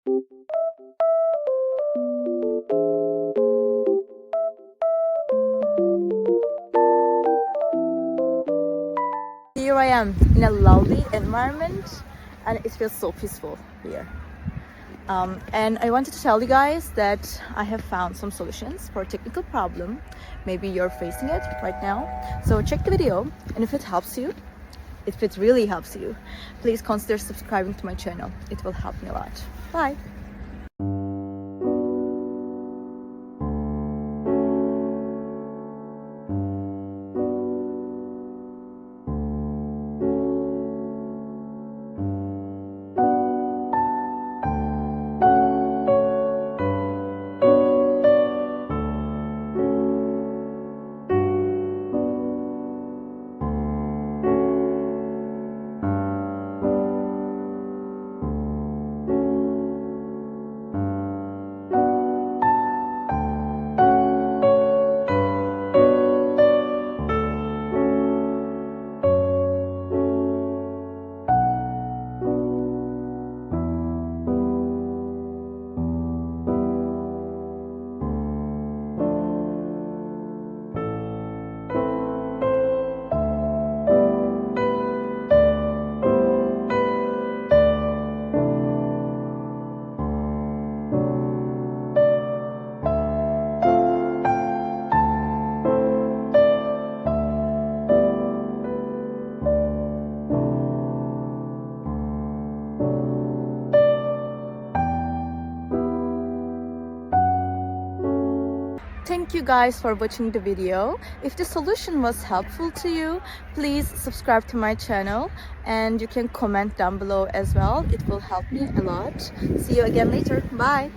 Here I am in a lovely environment and it feels so peaceful here. And I wanted to tell you guys that I have found some solutions for a technical problem. Maybe you're facing it right now. So check the video, and if it helps you, if it really helps you, please consider subscribing to my channel. It will help me a lot. Bye! Thank you guys for watching the video. If the solution was helpful to you, please subscribe to my channel and you can comment down below as well. It will help me a lot. See you again later. Bye.